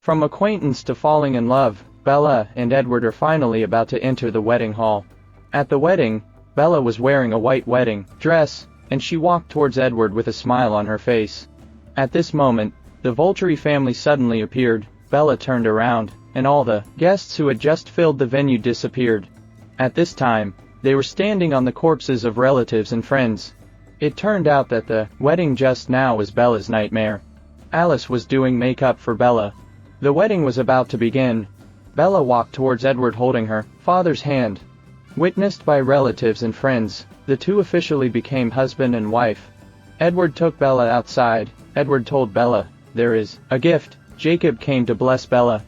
From acquaintance to falling in love, Bella and Edward are finally about to enter the wedding hall. At the wedding, Bella was wearing a white wedding dress, and she walked towards Edward with a smile on her face. At this moment, the Volturi family suddenly appeared. Bella turned around, and all the guests who had just filled the venue disappeared. At this time, they were standing on the corpses of relatives and friends. It turned out that the wedding just now was Bella's nightmare. Alice was doing makeup for Bella. The wedding was about to begin. Bella walked towards Edward holding her father's hand. Witnessed by relatives and friends, the two officially became husband and wife. Edward took Bella outside. Edward told Bella, "There is a gift." Jacob came to bless Bella.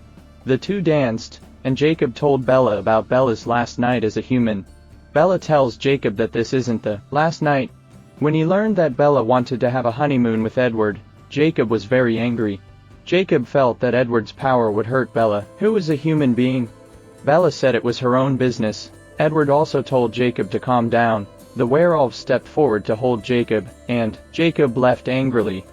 The two danced, and Jacob told Bella about Bella's last night as a human. Bella tells Jacob that this isn't the last night. When he learned that Bella wanted to have a honeymoon with Edward, Jacob was very angry. Jacob felt that Edward's power would hurt Bella, who was a human being. Bella said it was her own business. Edward also told Jacob to calm down. The werewolf stepped forward to hold Jacob, and Jacob left angrily.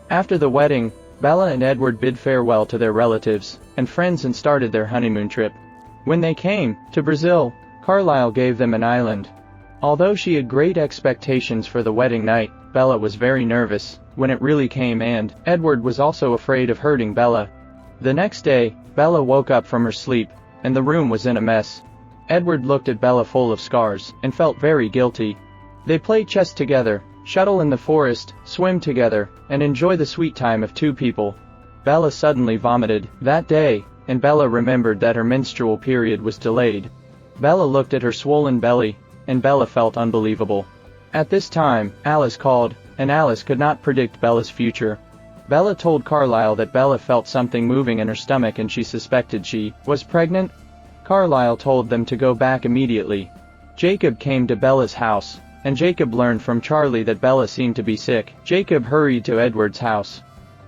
After the wedding, Bella and Edward bid farewell to their relatives and friends and started their honeymoon trip. When they came to Brazil, Carlisle gave them an island. Although she had great expectations for the wedding night, Bella was very nervous when it really came, and Edward was also afraid of hurting Bella. The next day, Bella woke up from her sleep, and the room was in a mess. Edward looked at Bella full of scars and felt very guilty. They play chess together, shuttle in the forest, swim together, and enjoy the sweet time of two people. Bella suddenly vomited that day, and Bella remembered that her menstrual period was delayed. Bella looked at her swollen belly, and Bella felt unbelievable. At this time, Alice called, and Alice could not predict Bella's future. Bella told Carlisle that Bella felt something moving in her stomach and she suspected she was pregnant. Carlisle told them to go back immediately. Jacob came to Bella's house, and Jacob learned from Charlie that Bella seemed to be sick. Jacob hurried to Edward's house.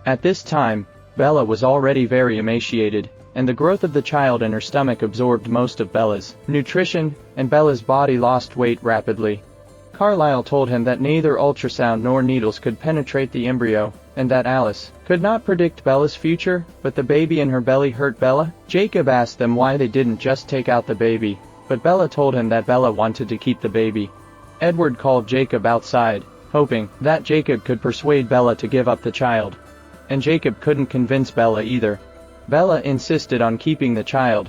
At this time, Bella was already very emaciated, and the growth of the child in her stomach absorbed most of Bella's nutrition, and Bella's body lost weight rapidly. Carlisle told him that neither ultrasound nor needles could penetrate the embryo, and that Alice could not predict Bella's future, but the baby in her belly hurt Bella. Jacob asked them why they didn't just take out the baby, but Bella told him that Bella wanted to keep the baby. Edward called Jacob outside, hoping that Jacob could persuade Bella to give up the child. And Jacob couldn't convince Bella either. Bella insisted on keeping the child.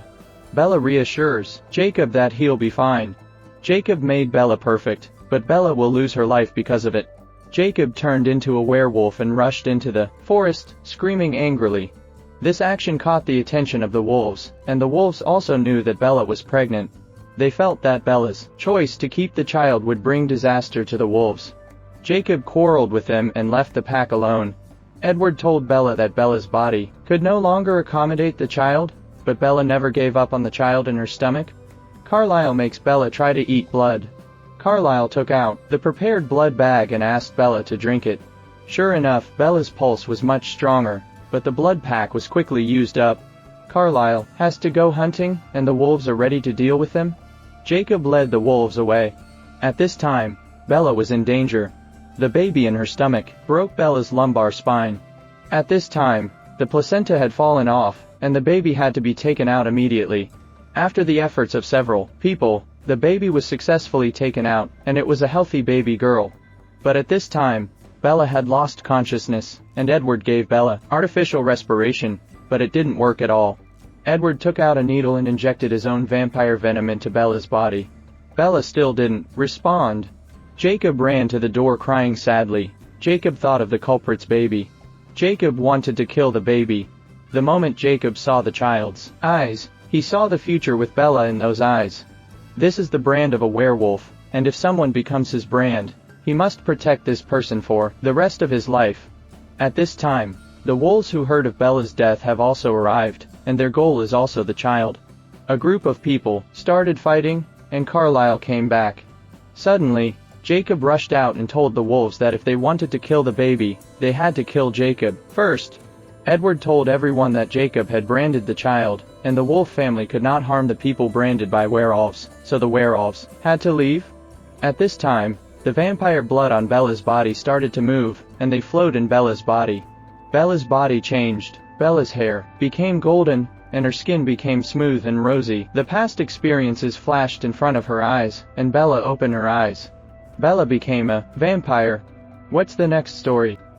Bella reassures Jacob that he'll be fine. Jacob made Bella perfect, but Bella will lose her life because of it. Jacob turned into a werewolf and rushed into the forest, screaming angrily. This action caught the attention of the wolves, and the wolves also knew that Bella was pregnant. They felt that Bella's choice to keep the child would bring disaster to the wolves. Jacob quarreled with them and left the pack alone. Edward told Bella that Bella's body could no longer accommodate the child, but Bella never gave up on the child in her stomach. Carlisle makes Bella try to eat blood. Carlisle took out the prepared blood bag and asked Bella to drink it. Sure enough, Bella's pulse was much stronger, but the blood pack was quickly used up. Carlisle has to go hunting, and the wolves are ready to deal with them. Jacob led the wolves away. At this time, Bella was in danger. The baby in her stomach broke Bella's lumbar spine. At this time, the placenta had fallen off, and the baby had to be taken out immediately. After the efforts of several people, the baby was successfully taken out, and it was a healthy baby girl. But at this time, Bella had lost consciousness, and Edward gave Bella artificial respiration, but it didn't work at all. Edward took out a needle and injected his own vampire venom into Bella's body. Bella still didn't respond. Jacob ran to the door crying sadly. Jacob thought of the culprit's baby. Jacob wanted to kill the baby. The moment Jacob saw the child's eyes, he saw the future with Bella in those eyes. This is the brand of a werewolf, and if someone becomes his brand, he must protect this person for the rest of his life. At this time, the wolves who heard of Bella's death have also arrived, and their goal is also the child. A group of people started fighting, and Carlisle came back. Suddenly, Jacob rushed out and told the wolves that if they wanted to kill the baby, they had to kill Jacob first. Edward told everyone that Jacob had branded the child, and the wolf family could not harm the people branded by werewolves, so the werewolves had to leave. At this time, the vampire blood on Bella's body started to move, and they flowed in Bella's body. Bella's body changed. Bella's hair became golden, and her skin became smooth and rosy. The past experiences flashed in front of her eyes, and Bella opened her eyes. Bella became a vampire. What's the next story?